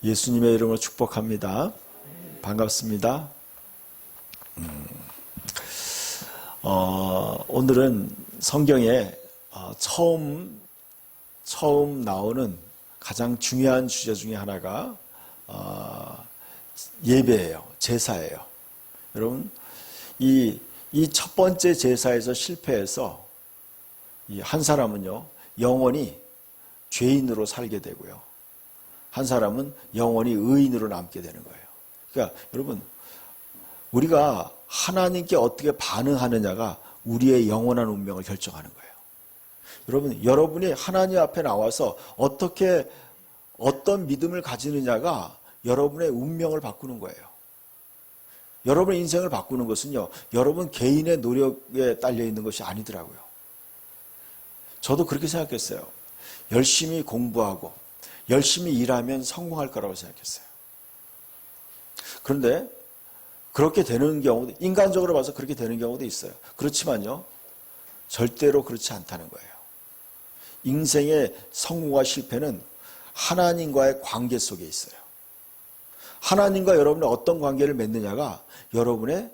예수님의 이름으로 축복합니다. 반갑습니다. 오늘은 성경에 처음 나오는 가장 중요한 주제 중에 하나가 예배예요. 제사예요. 여러분, 이 첫 번째 제사에서 실패해서 한 사람은요, 영원히 죄인으로 살게 되고요. 한 사람은 영원히 의인으로 남게 되는 거예요. 그러니까 여러분, 우리가 하나님께 어떻게 반응하느냐가 우리의 영원한 운명을 결정하는 거예요. 여러분이 하나님 앞에 나와서 어떤 믿음을 가지느냐가 여러분의 운명을 바꾸는 거예요. 여러분의 인생을 바꾸는 것은요, 여러분 개인의 노력에 딸려 있는 것이 아니더라고요. 저도 그렇게 생각했어요. 열심히 공부하고 열심히 일하면 성공할 거라고 생각했어요. 그런데 그렇게 되는 경우도, 인간적으로 봐서 그렇게 되는 경우도 있어요. 그렇지만요, 절대로 그렇지 않다는 거예요. 인생의 성공과 실패는 하나님과의 관계 속에 있어요. 하나님과 여러분의 어떤 관계를 맺느냐가 여러분의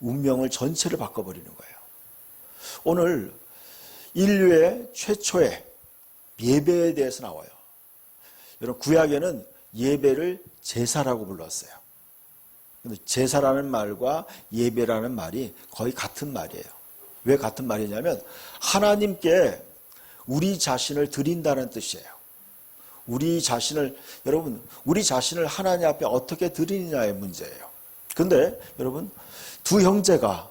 운명을 전체를 바꿔버리는 거예요. 오늘 인류의 최초의 예배에 대해서 나와요. 여러분, 구약에는 예배를 제사라고 불렀어요. 근데 제사라는 말과 예배라는 말이 거의 같은 말이에요. 왜 같은 말이냐면 하나님께 우리 자신을 드린다는 뜻이에요. 우리 자신을 하나님 앞에 어떻게 드리느냐의 문제예요. 근데 여러분, 두 형제가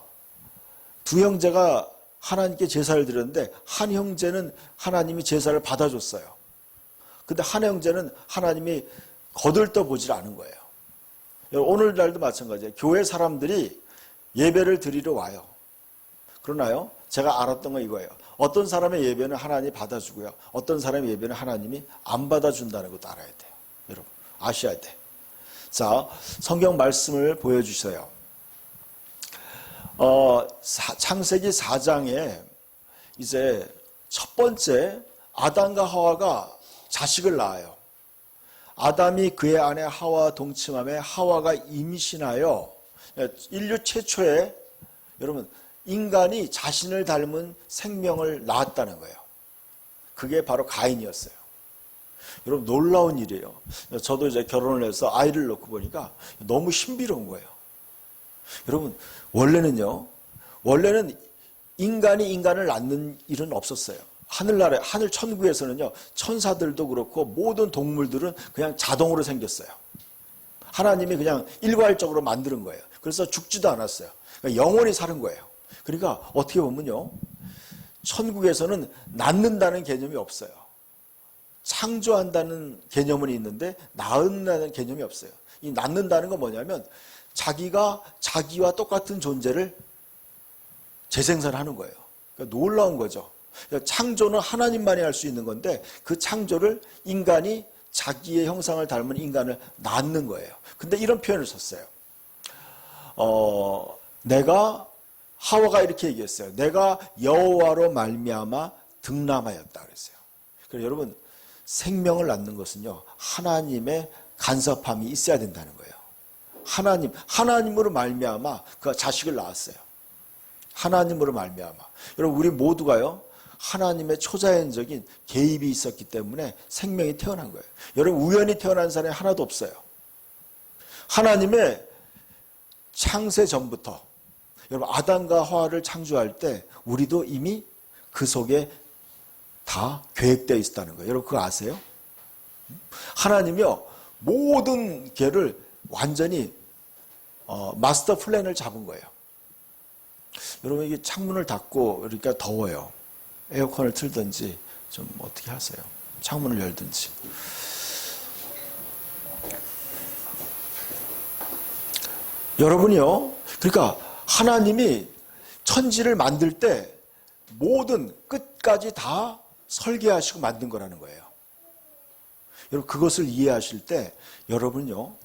하나님께 제사를 드렸는데 한 형제는 하나님이 제사를 받아줬어요. 근데 한 형제는 하나님이 거들떠 보질 않은 거예요. 오늘날도 마찬가지예요. 교회 사람들이 예배를 드리러 와요. 그러나요? 제가 알았던 건 이거예요. 어떤 사람의 예배는 하나님이 받아주고요. 어떤 사람의 예배는 하나님이 안 받아준다는 것도 알아야 돼요. 여러분, 아셔야 돼. 자, 성경 말씀을 보여주세요. 창세기 4장에 이제 첫 번째 아담과 하와가 자식을 낳아요. 아담이 그의 아내 하와와 동침함에 하와가 임신하여 인류 최초의, 여러분, 인간이 자신을 닮은 생명을 낳았다는 거예요. 그게 바로 가인이었어요. 여러분, 놀라운 일이에요. 저도 이제 결혼을 해서 아이를 낳고 보니까 너무 신비로운 거예요. 여러분, 원래는 인간이 인간을 낳는 일은 없었어요. 하늘 천국에서는요, 천사들도 그렇고 모든 동물들은 그냥 자동으로 생겼어요. 하나님이 그냥 일괄적으로 만드는 거예요. 그래서 죽지도 않았어요. 그러니까 영원히 사는 거예요. 그러니까 어떻게 보면요, 천국에서는 낳는다는 개념이 없어요. 창조한다는 개념은 있는데 낳는다는 개념이 없어요. 이 낳는다는 건 뭐냐면 자기와 똑같은 존재를 재생산하는 거예요. 그러니까 놀라운 거죠. 그러니까 창조는 하나님만이 할 수 있는 건데 그 창조를 인간이 자기의 형상을 닮은 인간을 낳는 거예요. 근데 이런 표현을 썼어요. 하와가 이렇게 얘기했어요. 내가 여호와로 말미암아 득남하였다 그랬어요. 그래서 여러분, 생명을 낳는 것은요, 하나님의 간섭함이 있어야 된다는 거예요. 하나님으로 말미암아 그 자식을 낳았어요. 하나님으로 말미암아. 여러분, 우리 모두가요, 하나님의 초자연적인 개입이 있었기 때문에 생명이 태어난 거예요. 여러분, 우연히 태어난 사람이 하나도 없어요. 하나님의 창세 전부터, 여러분, 아담과 하와를 창조할 때 우리도 이미 그 속에 다 계획되어 있었다는 거예요. 여러분, 그거 아세요? 하나님이요, 모든 개를 완전히 마스터 플랜을 잡은 거예요. 여러분, 이게 창문을 닫고 그러니까 더워요. 에어컨을 틀든지 좀 어떻게 하세요. 창문을 열든지. 여러분이요, 그러니까 하나님이 천지를 만들 때 모든 끝까지 다 설계하시고 만든 거라는 거예요. 여러분, 그것을 이해하실 때 여러분요,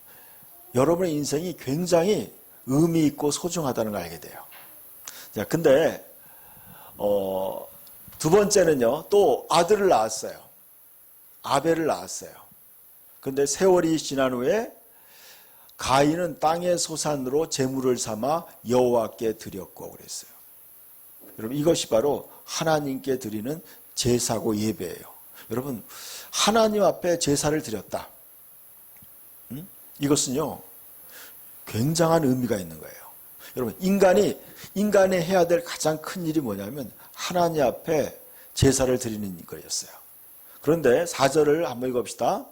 여러분의 인생이 굉장히 의미 있고 소중하다는 걸 알게 돼요. 자, 근데 두 번째는요, 또 아들을 낳았어요. 아벨을 낳았어요. 근데 세월이 지난 후에 가인은 땅의 소산으로 제물을 삼아 여호와께 드렸고 그랬어요. 여러분, 이것이 바로 하나님께 드리는 제사고 예배예요. 여러분, 하나님 앞에 제사를 드렸다. 이것은요, 굉장한 의미가 있는 거예요. 여러분, 인간이 해야 될 가장 큰 일이 뭐냐면 하나님 앞에 제사를 드리는 거였어요. 그런데 4절을 한번 읽어봅시다.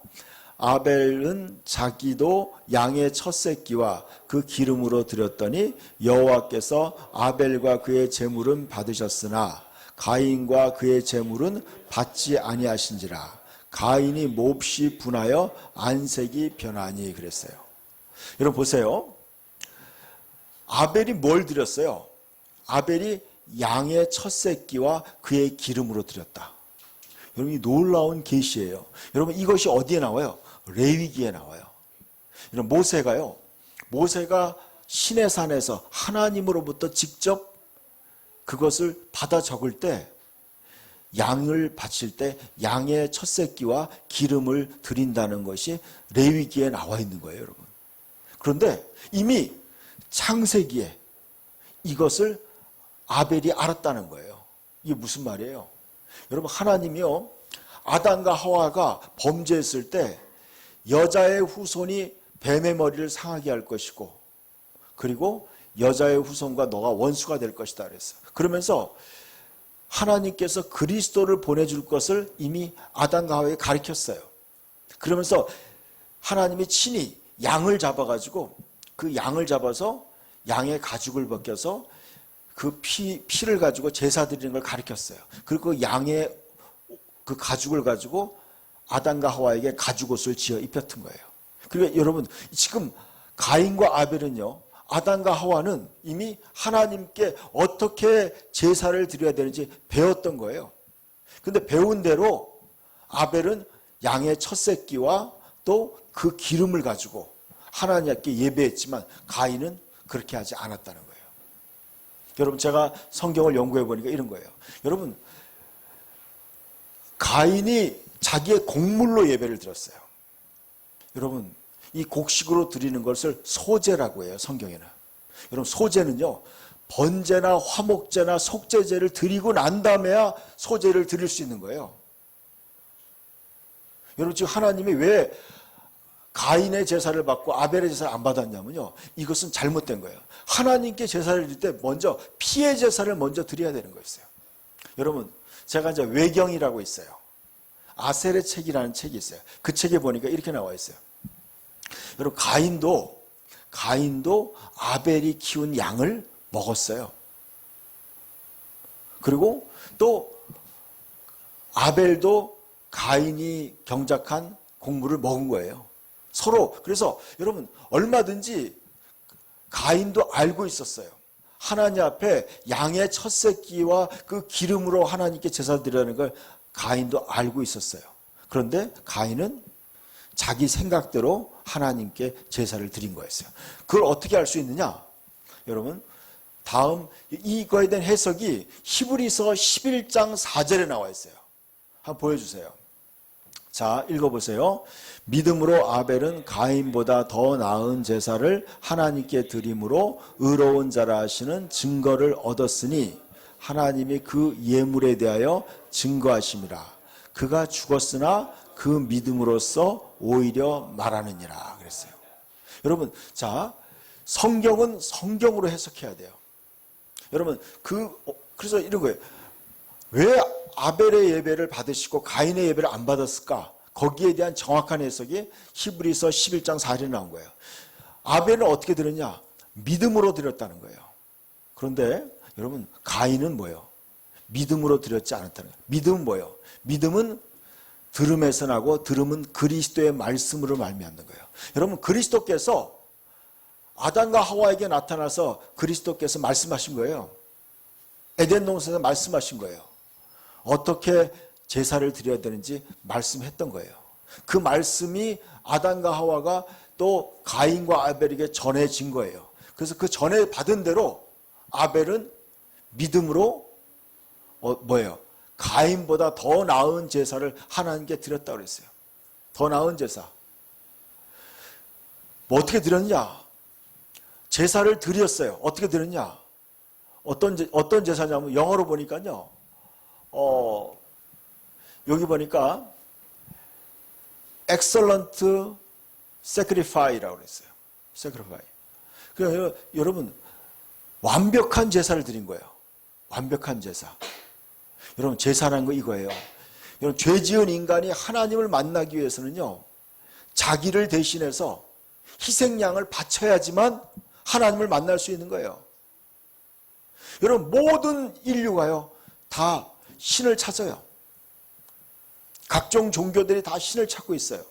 아벨은 자기도 양의 첫 새끼와 그 기름으로 드렸더니 여호와께서 아벨과 그의 제물은 받으셨으나 가인과 그의 제물은 받지 아니하신지라. 가인이 몹시 분하여 안색이 변하니 그랬어요. 여러분 보세요. 아벨이 뭘 드렸어요? 아벨이 양의 첫 새끼와 그의 기름으로 드렸다. 여러분, 이 놀라운 계시예요. 여러분, 이것이 어디에 나와요? 레위기에 나와요. 여러분, 모세가 시내산에서 하나님으로부터 직접 그것을 받아 적을 때, 양을 바칠 때 양의 첫 새끼와 기름을 드린다는 것이 레위기에 나와 있는 거예요, 여러분. 그런데 이미 창세기에 이것을 아벨이 알았다는 거예요. 이게 무슨 말이에요? 여러분, 하나님이요, 아담과 하와가 범죄했을 때 여자의 후손이 뱀의 머리를 상하게 할 것이고, 그리고 여자의 후손과 너가 원수가 될 것이다 그랬어요. 그러면서 하나님께서 그리스도를 보내줄 것을 이미 아담과 하와에게 가르쳤어요. 그러면서 하나님이 친히 양을 잡아가지고 그 양을 잡아서 양의 가죽을 벗겨서 그 피를 가지고 제사 드리는 걸 가르쳤어요. 그리고 그 양의 그 가죽을 가지고 아담과 하와에게 가죽옷을 지어 입혔던 거예요. 그러니까 여러분, 지금 가인과 아벨은요, 아담과 하와는 이미 하나님께 어떻게 제사를 드려야 되는지 배웠던 거예요. 근데 배운 대로 아벨은 양의 첫 새끼와 또 그 기름을 가지고 하나님께 예배했지만 가인은 그렇게 하지 않았다는 거예요. 여러분, 제가 성경을 연구해 보니까 이런 거예요. 여러분, 가인이 자기의 곡물로 예배를 드렸어요. 여러분, 이 곡식으로 드리는 것을 소제라고 해요, 성경에는. 여러분, 소제는요, 번제나 화목제나 속죄제를 드리고 난 다음에야 소제를 드릴 수 있는 거예요. 여러분, 지금 하나님이 왜 가인의 제사를 받고 아벨의 제사를 안 받았냐면요, 이것은 잘못된 거예요. 하나님께 제사를 드릴 때 먼저 피의 제사를 먼저 드려야 되는 거였어요. 여러분, 제가 이제 외경이라고 있어요. 아셀의 책이라는 책이 있어요. 그 책에 보니까 이렇게 나와 있어요. 여러분, 가인도 아벨이 키운 양을 먹었어요. 그리고 또 아벨도 가인이 경작한 곡물을 먹은 거예요. 서로. 그래서 여러분, 얼마든지 가인도 알고 있었어요. 하나님 앞에 양의 첫 새끼와 그 기름으로 하나님께 제사 드리라는 걸 가인도 알고 있었어요. 그런데 가인은 자기 생각대로 하나님께 제사를 드린 거였어요. 그걸 어떻게 알 수 있느냐? 여러분, 다음 이거에 대한 해석이 히브리서 11장 4절에 나와 있어요. 한번 보여주세요. 자, 읽어보세요. 믿음으로 아벨은 가인보다 더 나은 제사를 하나님께 드림으로 의로운 자라 하시는 증거를 얻었으니 하나님이 그 예물에 대하여 증거하심이라. 그가 죽었으나 그 믿음으로써 오히려 말하느니라 그랬어요. 여러분, 성경은 성경으로 해석해야 돼요. 여러분, 그래서 이런 거예요. 왜 아벨의 예배를 받으시고 가인의 예배를 안 받았을까? 거기에 대한 정확한 해석이 히브리서 11장 4절에 나온 거예요. 아벨은 어떻게 드렸냐? 믿음으로 드렸다는 거예요. 그런데 여러분, 가인은 뭐예요? 믿음으로 드렸지 않았다는 거예요. 믿음은 뭐예요? 믿음은 들음에서 나고 들음은 그리스도의 말씀으로 말미암는 거예요. 여러분, 그리스도께서 아담과 하와에게 나타나서 그리스도께서 말씀하신 거예요. 에덴 동산에서 말씀하신 거예요. 어떻게 제사를 드려야 되는지 말씀했던 거예요. 그 말씀이 아담과 하와가 또 가인과 아벨에게 전해진 거예요. 그래서 그 전해 받은 대로 아벨은 믿음으로 뭐예요? 가인보다 더 나은 제사를 하나님께 드렸다고 그랬어요. 더 나은 제사. 뭐 어떻게 드렸냐? 제사를 드렸어요. 어떻게 드렸냐? 어떤 제사냐면 영어로 보니까요. 여기 보니까 excellent sacrifice라고 그랬어요. sacrifice. 그러니까 여러분 완벽한 제사를 드린 거예요. 완벽한 제사. 여러분 제사라는 거 이거예요. 여러분 죄 지은 인간이 하나님을 만나기 위해서는요. 자기를 대신해서 희생양을 바쳐야지만 하나님을 만날 수 있는 거예요. 여러분 모든 인류가요. 다 신을 찾아요. 각종 종교들이 다 신을 찾고 있어요.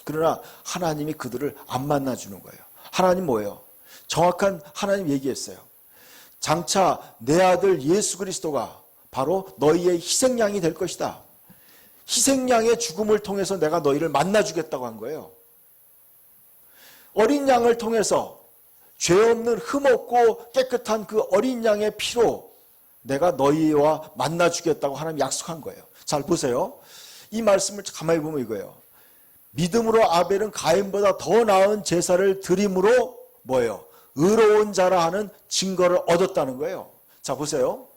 그러나 하나님이 그들을 안 만나주는 거예요. 하나님 뭐예요? 정확한 하나님 얘기했어요. 장차 내 아들 예수 그리스도가 바로 너희의 희생양이 될 것이다. 희생양의 죽음을 통해서 내가 너희를 만나주겠다고 한 거예요. 어린 양을 통해서 죄 없는 흠없고 깨끗한 그 어린 양의 피로 내가 너희와 만나주겠다고 하나님 약속한 거예요. 잘 보세요. 이 말씀을 가만히 보면 이거예요. 믿음으로 아벨은 가인보다 더 나은 제사를 드림으로 뭐예요? 의로운 자라 하는 증거를 얻었다는 거예요. 자 보세요.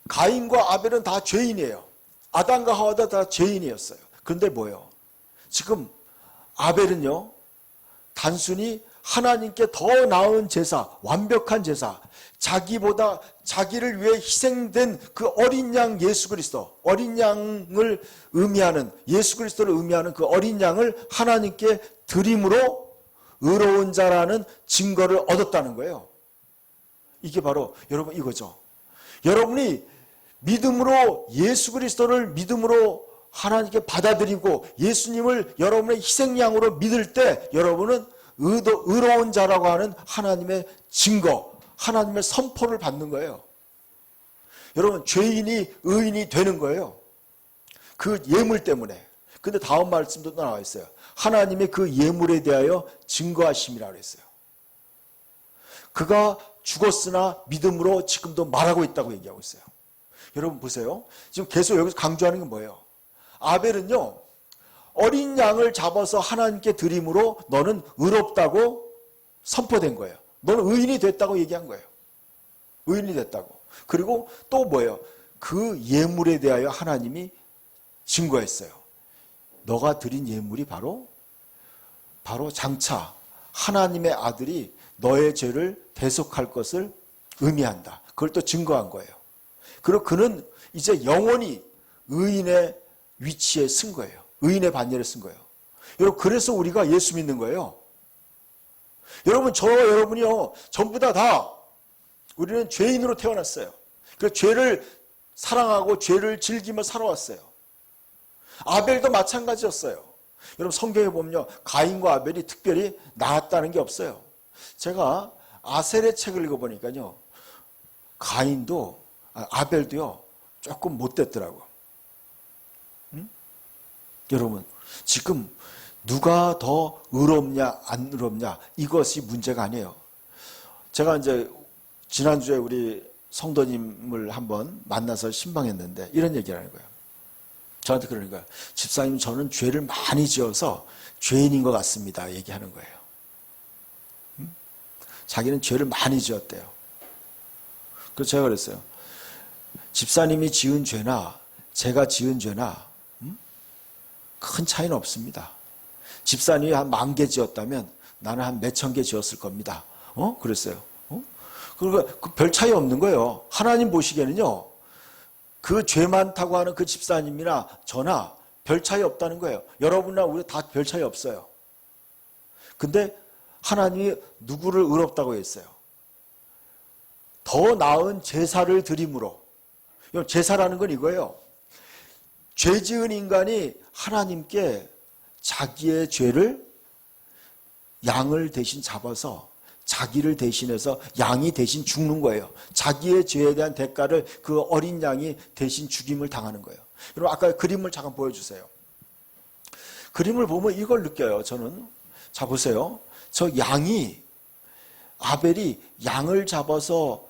가인과 아벨은 다 죄인이에요. 아담과 하와도 다 죄인이었어요. 그런데 뭐예요? 지금 아벨은요. 단순히 하나님께 더 나은 제사, 완벽한 제사, 자기보다 자기를 위해 희생된 그 어린 양 예수 그리스도, 어린 양을 의미하는 예수 그리스도를 의미하는 그 어린 양을 하나님께 드림으로 의로운 자라는 증거를 얻었다는 거예요. 이게 바로 여러분 이거죠. 여러분이 믿음으로 예수 그리스도를 믿음으로 하나님께 받아들이고 예수님을 여러분의 희생양으로 믿을 때 여러분은 의로운 자라고 하는 하나님의 증거, 하나님의 선포를 받는 거예요. 여러분 죄인이 의인이 되는 거예요. 그 예물 때문에. 근데 다음 말씀도 나와 있어요. 하나님의 그 예물에 대하여 증거하심이라고 했어요. 그가 죽었으나 믿음으로 지금도 말하고 있다고 얘기하고 있어요. 여러분 보세요. 지금 계속 여기서 강조하는 건 뭐예요? 아벨은요. 어린 양을 잡아서 하나님께 드림으로 너는 의롭다고 선포된 거예요. 너는 의인이 됐다고 얘기한 거예요. 의인이 됐다고. 그리고 또 뭐예요? 그 예물에 대하여 하나님이 증거했어요. 너가 드린 예물이 바로 장차 하나님의 아들이 너의 죄를 대속할 것을 의미한다. 그걸 또 증거한 거예요. 그리고 그는 이제 영원히 의인의 위치에 쓴 거예요. 의인의 반열에 쓴 거예요. 여러분 그래서 우리가 예수 믿는 거예요. 여러분 여러분이요 전부 다 우리는 죄인으로 태어났어요. 그 죄를 사랑하고 죄를 즐기며 살아왔어요. 아벨도 마찬가지였어요. 여러분 성경에 보면요 가인과 아벨이 특별히 나았다는 게 없어요. 제가 아셀의 책을 읽어보니까요 가인도 아벨도요 조금 못됐더라고. 여러분 지금 누가 더 의롭냐 안 의롭냐 이것이 문제가 아니에요. 제가 이제 지난주에 우리 성도님을 한번 만나서 신방했는데 이런 얘기를 하는 거예요. 저한테 그러는 거예요. 집사님 저는 죄를 많이 지어서 죄인인 것 같습니다. 얘기하는 거예요. 자기는 죄를 많이 지었대요. 그래서 제가 그랬어요. 집사님이 지은 죄나 제가 지은 죄나 큰 차이는 없습니다. 집사님이 한 10,000개 지었다면 나는 한 몇천 개 지었을 겁니다. 그랬어요. 그러니까 별 차이 없는 거예요. 하나님 보시기에는요. 그 죄 많다고 하는 그 집사님이나 저나 별 차이 없다는 거예요. 여러분이나 우리 다 별 차이 없어요. 근데 하나님이 누구를 의롭다고 했어요? 더 나은 제사를 드림으로. 제사라는 건 이거예요. 죄 지은 인간이 하나님께 자기의 죄를 양을 대신 잡아서 자기를 대신해서 양이 대신 죽는 거예요. 자기의 죄에 대한 대가를 그 어린 양이 대신 죽임을 당하는 거예요. 여러분 아까 그림을 잠깐 보여주세요. 그림을 보면 이걸 느껴요. 저는 자 보세요. 저 양이 아벨이 양을 잡아서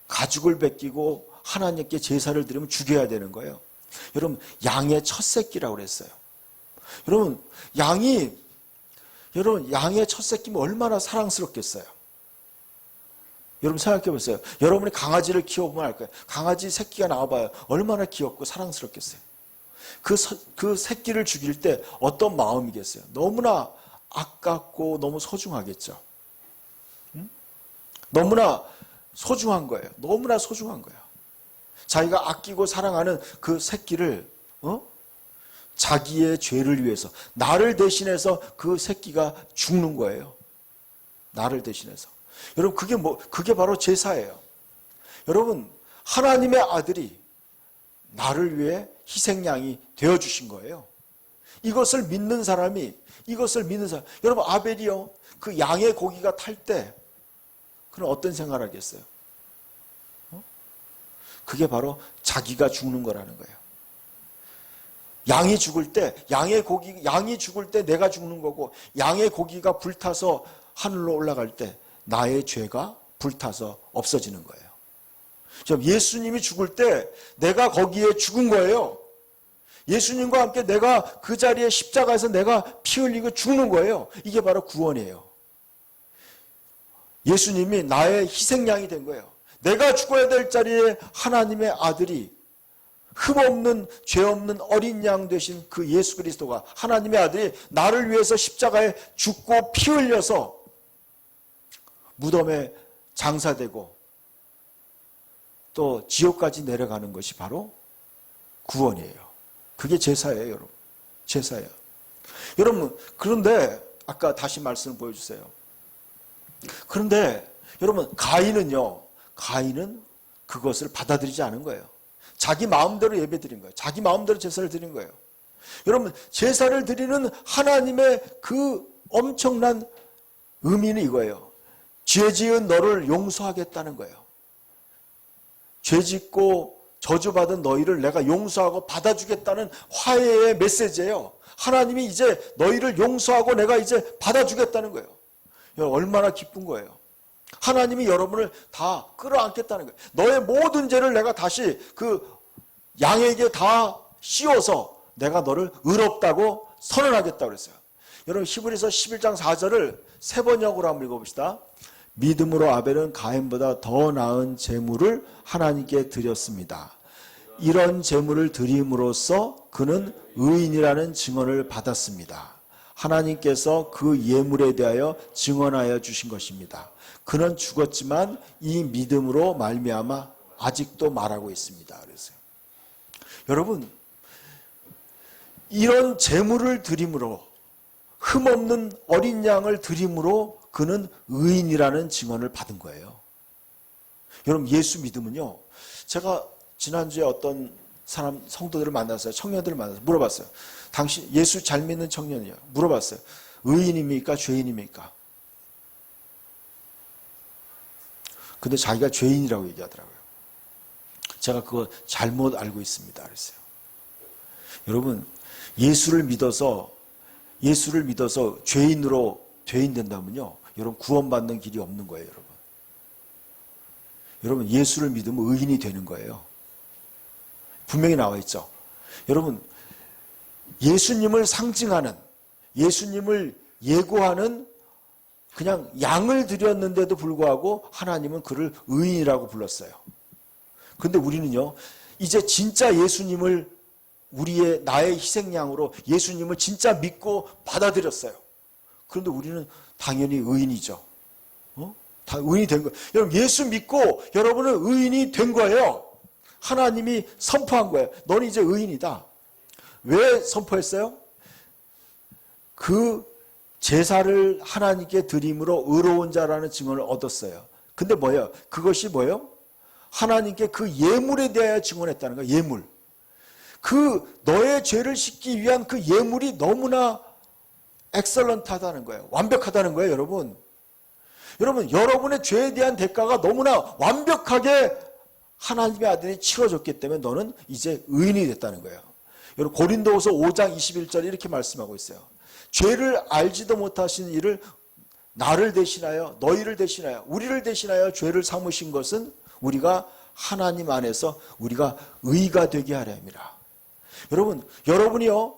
가죽을 벗기고 하나님께 제사를 드리면 죽여야 되는 거예요. 여러분 양의 첫 새끼라고 그랬어요. 여러분 양이 여러분, 양의 첫 새끼면 얼마나 사랑스럽겠어요. 여러분 생각해 보세요. 여러분이 강아지를 키워보면 알 거예요. 강아지 새끼가 나와봐요. 얼마나 귀엽고 사랑스럽겠어요. 그 새끼를 죽일 때 어떤 마음이겠어요? 너무나 아깝고 너무 소중하겠죠. 응? 너무나 소중한 거예요. 너무나 소중한 거예요. 자기가 아끼고 사랑하는 그 새끼를 자기의 죄를 위해서 나를 대신해서 그 새끼가 죽는 거예요. 나를 대신해서. 여러분 그게 바로 제사예요. 여러분 하나님의 아들이 나를 위해 희생양이 되어주신 거예요. 이것을 믿는 사람 여러분 아벨이요 그 양의 고기가 탈 때 그는 어떤 생각을 하겠어요? 그게 바로 자기가 죽는 거라는 거예요. 양이 죽을 때 양이 죽을 때 내가 죽는 거고 양의 고기가 불타서 하늘로 올라갈 때 나의 죄가 불타서 없어지는 거예요. 예수님이 죽을 때 내가 거기에 죽은 거예요. 예수님과 함께 내가 그 자리에 십자가에서 내가 피 흘리고 죽는 거예요. 이게 바로 구원이에요. 예수님이 나의 희생양이 된 거예요. 내가 죽어야 될 자리에 하나님의 아들이 흠없는 죄 없는 어린 양 되신 그 예수 그리스도가 하나님의 아들이 나를 위해서 십자가에 죽고 피 흘려서 무덤에 장사되고 또 지옥까지 내려가는 것이 바로 구원이에요. 그게 제사예요, 여러분. 제사예요. 여러분, 그런데 아까 다시 말씀을 보여주세요. 그런데 여러분, 가인은 그것을 받아들이지 않은 거예요. 자기 마음대로 예배 드린 거예요. 자기 마음대로 제사를 드린 거예요. 여러분, 제사를 드리는 하나님의 그 엄청난 의미는 이거예요. 죄 지은 너를 용서하겠다는 거예요. 죄 짓고 저주받은 너희를 내가 용서하고 받아주겠다는 화해의 메시지예요. 하나님이 이제 너희를 용서하고 내가 이제 받아주겠다는 거예요. 얼마나 기쁜 거예요. 하나님이 여러분을 다 끌어안겠다는 거예요. 너의 모든 죄를 내가 다시 그 양에게 다 씌워서 내가 너를 의롭다고 선언하겠다고 그랬어요. 여러분 히브리서 11장 4절을 세 번역으로 한번 읽어봅시다. 믿음으로 아벨은 가인보다 더 나은 제물을 하나님께 드렸습니다. 이런 제물을 드림으로써 그는 의인이라는 증언을 받았습니다. 하나님께서 그 예물에 대하여 증언하여 주신 것입니다. 그는 죽었지만 이 믿음으로 말미암아 아직도 말하고 있습니다. 그랬어요. 여러분, 이런 제물을 드림으로 흠없는 어린 양을 드림으로 그는 의인이라는 증언을 받은 거예요. 여러분, 예수 믿으면요. 제가 지난주에 어떤 사람, 성도들을 만났어요. 청년들을 만나서 물어봤어요. 당신 예수 잘 믿는 청년이요. 물어봤어요. 의인입니까? 죄인입니까? 근데 자기가 죄인이라고 얘기하더라고요. 제가 그거 잘못 알고 있습니다. 그랬어요. 여러분, 예수를 믿어서 죄인으로 된다면요. 여러분, 구원받는 길이 없는 거예요, 여러분. 여러분, 예수를 믿으면 의인이 되는 거예요. 분명히 나와 있죠. 여러분, 예수님을 상징하는, 예수님을 예고하는 그냥 양을 드렸는데도 불구하고 하나님은 그를 의인이라고 불렀어요. 근데 우리는요, 이제 진짜 예수님을 나의 희생양으로 예수님을 진짜 믿고 받아들였어요. 그런데 우리는 당연히 의인이죠. 다 의인이 된 거예요. 여러분, 예수 믿고 여러분은 의인이 된 거예요. 하나님이 선포한 거예요. 너는 이제 의인이다. 왜 선포했어요? 그 제사를 하나님께 드림으로 의로운 자라는 증언을 얻었어요. 근데 뭐예요? 그것이 뭐예요? 하나님께 그 예물에 대하여 증언했다는 거예요. 예물. 그 너의 죄를 씻기 위한 그 예물이 너무나 엑설런트하다는 거예요. 완벽하다는 거예요, 여러분. 여러분, 여러분의 죄에 대한 대가가 너무나 완벽하게 하나님의 아들이 치러졌기 때문에 너는 이제 의인이 됐다는 거예요. 여러분, 고린도후서 5장 21절에 이렇게 말씀하고 있어요. 죄를 알지도 못하신 이를 나를 대신하여, 너희를 대신하여, 우리를 대신하여 죄를 삼으신 것은 우리가 하나님 안에서 우리가 의가 되게 하려 함이라. 여러분, 여러분이요,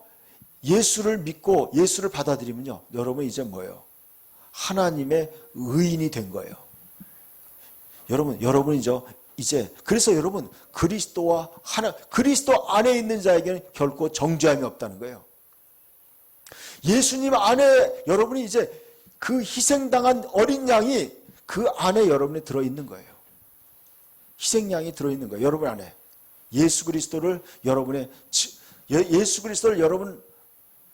예수를 믿고 예수를 받아들이면요, 여러분 이제 뭐예요? 하나님의 의인이 된 거예요. 여러분이죠. 이제 그래서 여러분 그리스도 안에 있는 자에게는 결코 정죄함이 없다는 거예요. 예수님 안에 여러분이 이제 그 희생당한 어린 양이 그 안에 여러분이 들어있는 거예요. 희생양이 들어있는 거예요. 여러분 안에 예수 그리스도를 여러분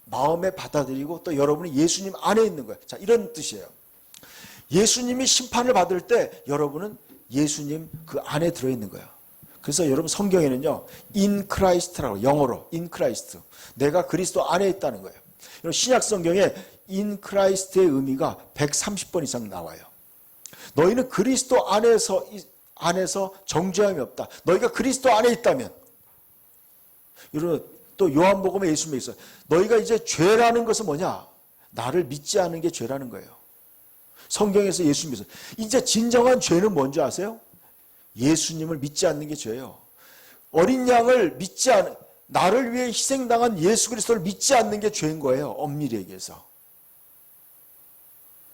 마음에 받아들이고 또 여러분이 예수님 안에 있는 거예요. 자, 이런 뜻이에요. 예수님이 심판을 받을 때 여러분은 예수님 그 안에 들어있는 거예요. 그래서 여러분 성경에는요, in Christ라고, 영어로 in Christ, 내가 그리스도 안에 있다는 거예요. 여러분 신약 성경에 in Christ의 의미가 130번 이상 나와요. 너희는 그리스도 안에서 정죄함이 없다. 너희가 그리스도 안에 있다면, 여러분 또 요한복음에 예수님이 있어요. 너희가 이제 죄라는 것은 뭐냐? 나를 믿지 않는 게 죄라는 거예요. 성경에서 예수님이 있어요. 이제 진정한 죄는 뭔지 아세요? 예수님을 믿지 않는 게 죄예요. 어린 양을 나를 위해 희생당한 예수 그리스도를 믿지 않는 게 죄인 거예요. 엄밀히 얘기해서.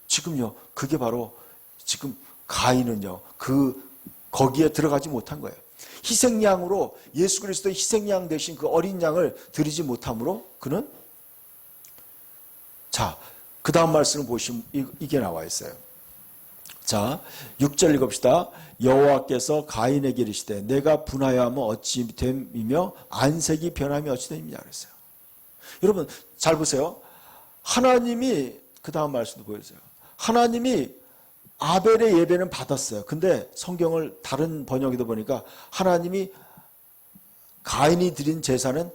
지금요, 그게 바로 지금 가인은요, 거기에 들어가지 못한 거예요. 희생양으로 예수 그리스도의 희생양 대신 그 어린 양을 드리지 못함으로 그는, 자, 그 다음 말씀을 보시면 이게 나와 있어요. 자, 6절 읽읍시다. 여호와께서 가인에게 이르시되 내가 분하여하면 어찌 됨이며 안색이 변하면 어찌 됨이냐 그랬어요. 여러분 잘 보세요. 하나님이, 그 다음 말씀도 보여주세요. 하나님이 아벨의 예배는 받았어요. 근데 성경을 다른 번역에도 보니까 하나님이 가인이 드린 제사는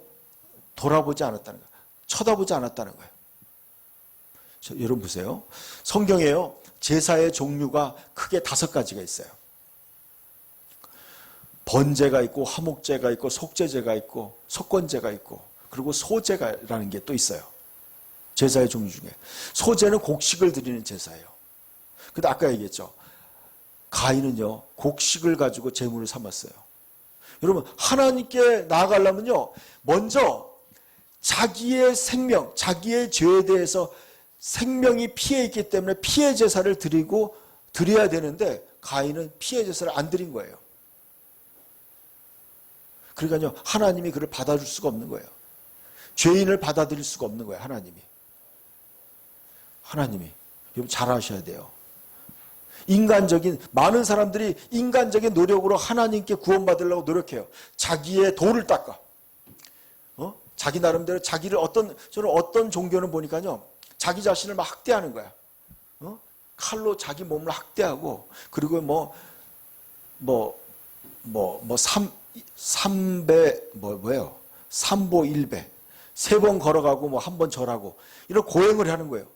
돌아보지 않았다는 거예요. 쳐다보지 않았다는 거예요. 여러분 보세요. 성경에요, 제사의 종류가 크게 5가지가 있어요. 번제가 있고 화목제가 있고 속죄제가 있고 속건제가 있고 그리고 소제라는 게 또 있어요. 제사의 종류 중에 소제는 곡식을 드리는 제사예요. 근데 아까 얘기했죠. 가인은요, 곡식을 가지고 제물을 삼았어요. 여러분 하나님께 나아가려면요, 먼저 자기의 생명, 자기의 죄에 대해서 생명이 피해 있기 때문에 피해 제사를 드려야 되는데 가인은 피해 제사를 안 드린 거예요. 그러니까요, 하나님이 그를 받아줄 수가 없는 거예요. 죄인을 받아들일 수가 없는 거예요. 하나님이 여러분 잘 아셔야 돼요. 많은 사람들이 인간적인 노력으로 하나님께 구원받으려고 노력해요. 자기의 도를 닦아. 자기 나름대로 저는 어떤 종교는 보니까요, 자기 자신을 막 학대하는 거야. 칼로 자기 몸을 학대하고, 그리고 삼보 일배, 3번 걸어가고 한 번 절하고, 이런 고행을 하는 거예요.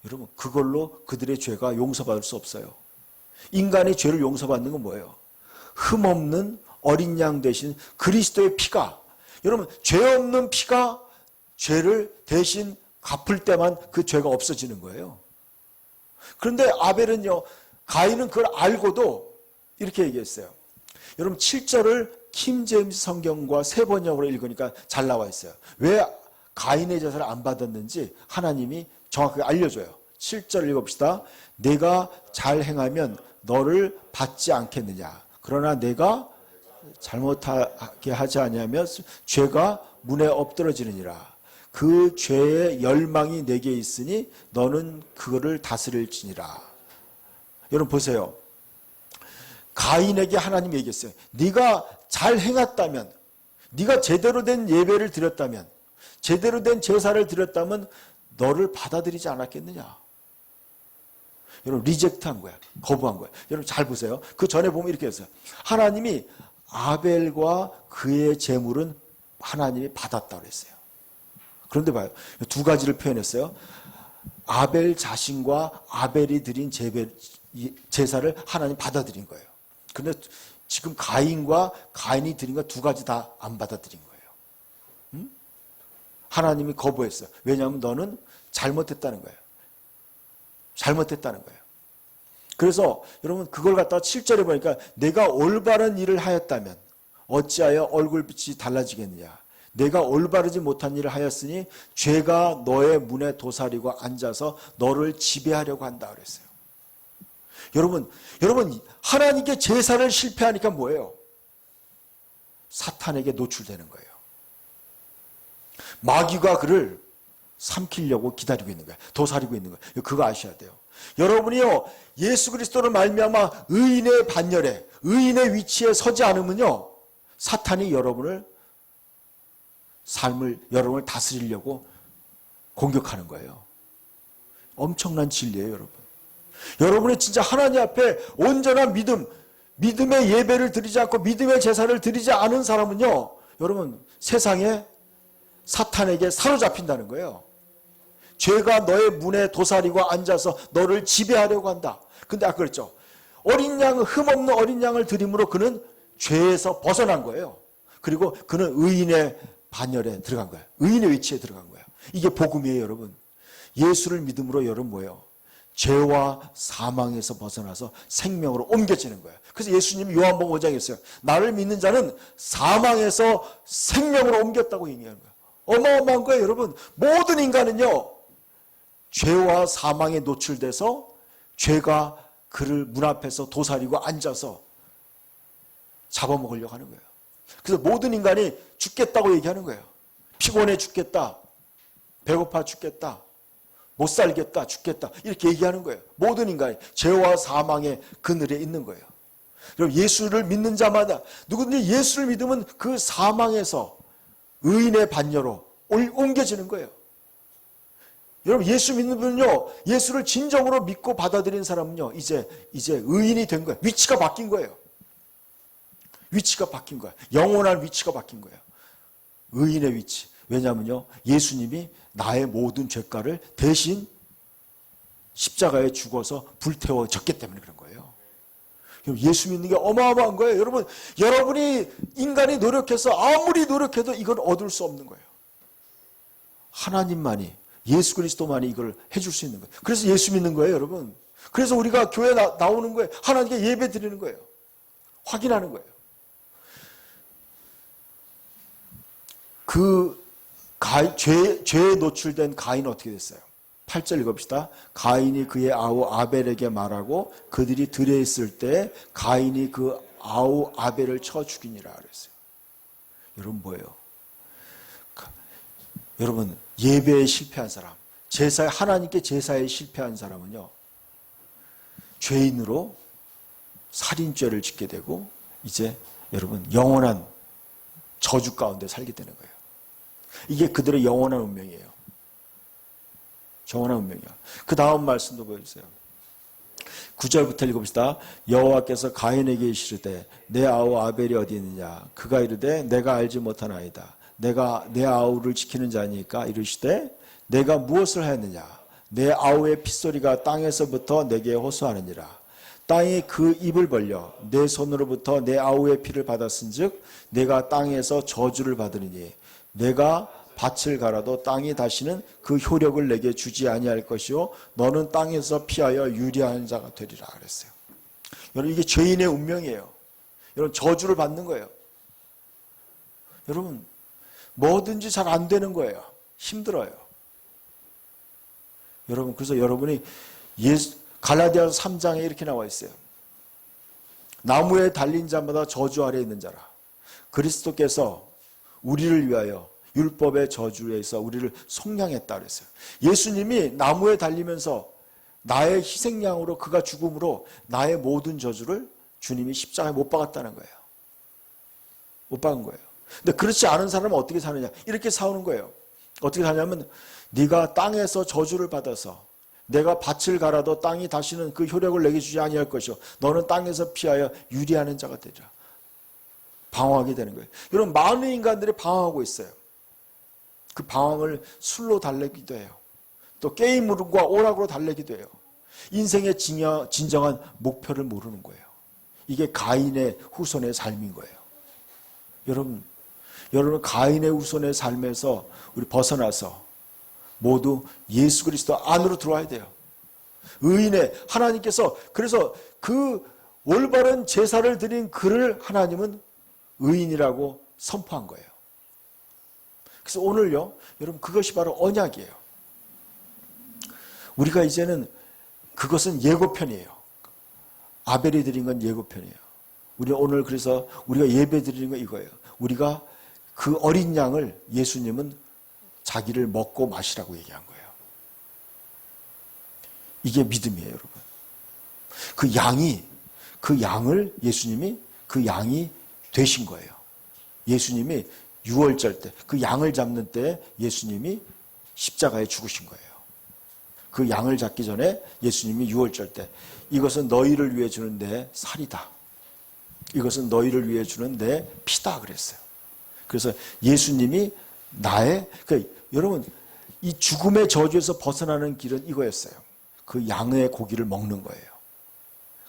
여러분, 그걸로 그들의 죄가 용서받을 수 없어요. 인간의 죄를 용서받는 건 뭐예요? 흠없는 어린 양 대신 그리스도의 피가, 여러분, 죄 없는 피가 죄를 대신 갚을 때만 그 죄가 없어지는 거예요. 그런데 가인은 그걸 알고도 이렇게 얘기했어요. 여러분 7절을 킹제임스 성경과 새 번역으로 읽으니까 잘 나와 있어요. 왜 가인의 제사를 안 받았는지 하나님이 정확하게 알려줘요. 7절 읽읍시다. 내가 잘 행하면 너를 받지 않겠느냐. 그러나 내가 잘못하게 하지 아니하면 죄가 문에 엎드러지느니라. 그 죄의 열망이 내게 있으니 너는 그거를 다스릴지니라. 여러분 보세요. 가인에게 하나님이 얘기했어요. 네가 잘 행했다면, 네가 제대로 된 예배를 드렸다면, 제대로 된 제사를 드렸다면 너를 받아들이지 않았겠느냐. 여러분 리젝트한 거야. 거부한 거야. 여러분 잘 보세요. 그 전에 보면 이렇게 했어요. 하나님이 아벨과 그의 제물은 하나님이 받았다고 그랬어요. 그런데 봐요. 2가지를 표현했어요. 아벨 자신과 아벨이 드린 제사를 하나님 받아들인 거예요. 그런데 지금 가인과 가인이 드린 거 2가지 다 안 받아들인 거예요. 하나님이 거부했어요. 왜냐하면 너는 잘못했다는 거예요. 잘못했다는 거예요. 그래서 여러분 그걸 갖다가 7절에 보니까 내가 올바른 일을 하였다면 어찌하여 얼굴빛이 달라지겠느냐. 내가 올바르지 못한 일을 하였으니 죄가 너의 문에 도사리고 앉아서 너를 지배하려고 한다 그랬어요. 여러분 하나님께 제사를 실패하니까 뭐예요? 사탄에게 노출되는 거예요. 마귀가 그를 삼키려고 기다리고 있는 거예요. 도사리고 있는 거예요. 그거 아셔야 돼요. 여러분이요, 예수 그리스도를 말미암아 의인의 반열에, 의인의 위치에 서지 않으면요, 사탄이 여러분을 다스리려고 공격하는 거예요. 엄청난 진리예요, 여러분. 여러분이 진짜 하나님 앞에 온전한 믿음의 예배를 드리지 않고 믿음의 제사를 드리지 않은 사람은요, 여러분 세상에 사탄에게 사로잡힌다는 거예요. 죄가 너의 문에 도사리고 앉아서 너를 지배하려고 한다. 근데 아까 그랬죠. 흠없는 어린 양을 드림으로 그는 죄에서 벗어난 거예요. 그리고 그는 의인의 반열에 들어간 거예요. 의인의 위치에 들어간 거예요. 이게 복음이에요, 여러분. 예수를 믿음으로 여러분 뭐예요? 죄와 사망에서 벗어나서 생명으로 옮겨지는 거예요. 그래서 예수님이 요한복음 5장에 했어요. 나를 믿는 자는 사망에서 생명으로 옮겼다고 얘기하는 거예요. 어마어마한 거예요, 여러분. 모든 인간은요, 죄와 사망에 노출돼서 죄가 그를 문 앞에서 도사리고 앉아서 잡아먹으려고 하는 거예요. 그래서 모든 인간이 죽겠다고 얘기하는 거예요. 피곤해 죽겠다. 배고파 죽겠다. 못 살겠다. 죽겠다. 이렇게 얘기하는 거예요. 모든 인간이 죄와 사망의 그늘에 있는 거예요. 여러분, 예수를 믿는 자마다 누구든지 예수를 믿으면 그 사망에서 의인의 반열로 옮겨지는 거예요. 여러분, 예수 믿는 분은요, 예수를 진정으로 믿고 받아들인 사람은요, 이제 의인이 된 거예요. 위치가 바뀐 거예요. 위치가 바뀐 거예요. 영원한 위치가 바뀐 거예요. 의인의 위치. 왜냐하면요, 예수님이 나의 모든 죄가를 대신 십자가에 죽어서 불태워졌기 때문에 그런 거예요. 예수 믿는 게 어마어마한 거예요. 여러분이 인간이 노력해서 아무리 노력해도 이걸 얻을 수 없는 거예요. 하나님만이, 예수 그리스도만이 이걸 해줄 수 있는 거예요. 그래서 예수 믿는 거예요, 여러분. 그래서 우리가 교회 나오는 거예요. 하나님께 예배 드리는 거예요. 확인하는 거예요. 죄에 노출된 가인은 어떻게 됐어요? 8절 읽어봅시다. 가인이 그의 아우 아벨에게 말하고 그들이 들에 있을 때 가인이 그 아우 아벨을 쳐 죽이니라 그랬어요. 여러분 뭐예요? 여러분, 예배에 실패한 사람, 하나님께 제사에 실패한 사람은요, 죄인으로 살인죄를 짓게 되고 이제 여러분 영원한 저주 가운데 살게 되는 거예요. 이게 그들의 영원한 운명이에요. 영원한 운명이야. 그 다음 말씀도 보여주세요. 9절부터 읽어봅시다. 여호와께서 가인에게 이르시되 내 아우 아벨이 어디 있느냐? 그가 이르되 내가 알지 못하나이다. 내가 내 아우를 지키는 자니까 이르시되 내가 무엇을 하였느냐? 내 아우의 핏소리가 땅에서부터 내게 호소하느니라. 땅이 그 입을 벌려 내 손으로부터 내 아우의 피를 받았은즉 내가 땅에서 저주를 받으리니 내가 밭을 갈아도 땅이 다시는 그 효력을 내게 주지 아니할 것이요 너는 땅에서 피하여 유리한 자가 되리라 그랬어요. 여러분, 이게 죄인의 운명이에요. 여러분, 저주를 받는 거예요. 여러분, 뭐든지 잘 안 되는 거예요. 힘들어요. 여러분, 그래서 여러분이 갈라디아서 3장에 이렇게 나와 있어요. 나무에 달린 자마다 저주 아래에 있는 자라. 그리스도께서 우리를 위하여 율법의 저주에서 우리를 속량했다 그랬어요. 예수님이 나무에 달리면서 나의 희생양으로 그가 죽음으로 나의 모든 저주를 주님이 십자가에 못 박았다는 거예요. 못 박은 거예요. 근데 그렇지 않은 사람은 어떻게 사느냐? 이렇게 싸우는 거예요. 어떻게 사냐면 네가 땅에서 저주를 받아서 내가 밭을 갈아도 땅이 다시는 그 효력을 내게 주지 아니할 것이요 너는 땅에서 피하여 유리하는 자가 되리라. 방황하게 되는 거예요. 여러분, 많은 인간들이 방황하고 있어요. 그 방황을 술로 달래기도 해요. 또 게임과 오락으로 달래기도 해요. 인생의 진정한 목표를 모르는 거예요. 이게 가인의 후손의 삶인 거예요. 여러분 가인의 후손의 삶에서 우리 벗어나서 모두 예수 그리스도 안으로 들어와야 돼요. 의인의 하나님께서 그래서 그 올바른 제사를 드린 그를 하나님은 의인이라고 선포한 거예요. 그래서 오늘요, 여러분 그것이 바로 언약이에요. 우리가 이제는 그것은 예고편이에요. 아벨이 드린 건 예고편이에요. 우리 오늘 그래서 우리가 예배 드리는 건 이거예요. 우리가 그 어린 양을 예수님은 자기를 먹고 마시라고 얘기한 거예요. 이게 믿음이에요, 여러분. 그 양을 예수님이 그 양이 되신 거예요. 예수님이 유월절 때, 그 양을 잡는 때 예수님이 십자가에 죽으신 거예요. 그 양을 잡기 전에 예수님이 유월절 때 이것은 너희를 위해 주는 내 살이다. 이것은 너희를 위해 주는 내 피다 그랬어요. 그래서 예수님이 여러분 이 죽음의 저주에서 벗어나는 길은 이거였어요. 그 양의 고기를 먹는 거예요.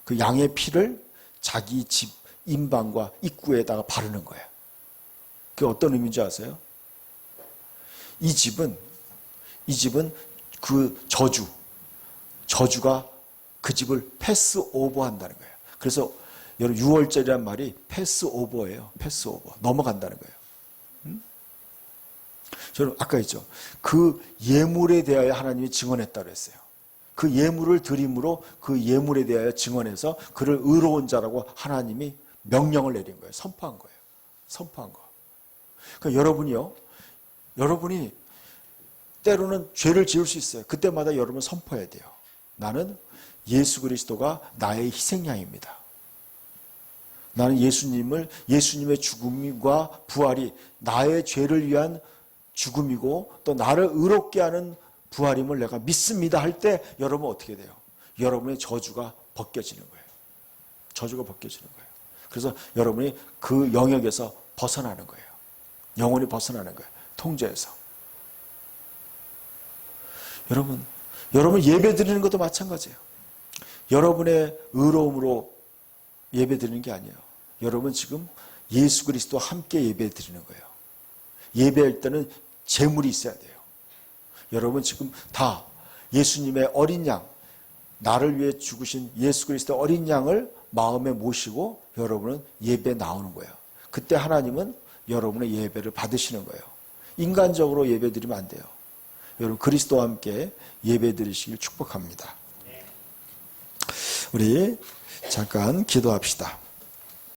그 양의 피를 자기 집 임방과 입구에다가 바르는 거예요. 그게 어떤 의미인지 아세요? 이 집은 그 저주가 그 집을 패스 오버 한다는 거예요. 그래서 여러분 6월절이란 말이 패스 오버예요. 패스 오버. 넘어간다는 거예요. 저는 아까 했죠. 그 예물에 대하여 하나님이 증언했다고 했어요. 그 예물을 드림으로 그 예물에 대하여 증언해서 그를 의로운 자라고 하나님이 명령을 내린 거예요. 선포한 거예요. 선포한 거. 그러니까 여러분이 때로는 죄를 지을 수 있어요. 그때마다 여러분 선포해야 돼요. 나는 예수 그리스도가 나의 희생양입니다. 나는 예수님의 죽음과 부활이 나의 죄를 위한 죽음이고 또 나를 의롭게 하는 부활임을 내가 믿습니다 할 때 여러분 어떻게 돼요? 여러분의 저주가 벗겨지는 거예요. 저주가 벗겨지는 거예요. 그래서 여러분이 그 영역에서 벗어나는 거예요. 영원히 벗어나는 거예요. 통제에서. 여러분 예배 드리는 것도 마찬가지예요. 여러분의 의로움으로 예배 드리는 게 아니에요. 여러분 지금 예수 그리스도와 함께 예배 드리는 거예요. 예배할 때는 제물이 있어야 돼요. 여러분 지금 다 예수님의 어린 양, 나를 위해 죽으신 예수 그리스도 어린 양을 마음에 모시고 여러분은 예배에 나오는 거예요. 그때 하나님은 여러분의 예배를 받으시는 거예요. 인간적으로 예배 드리면 안 돼요. 여러분 그리스도와 함께 예배 드리시길 축복합니다. 우리 잠깐 기도합시다.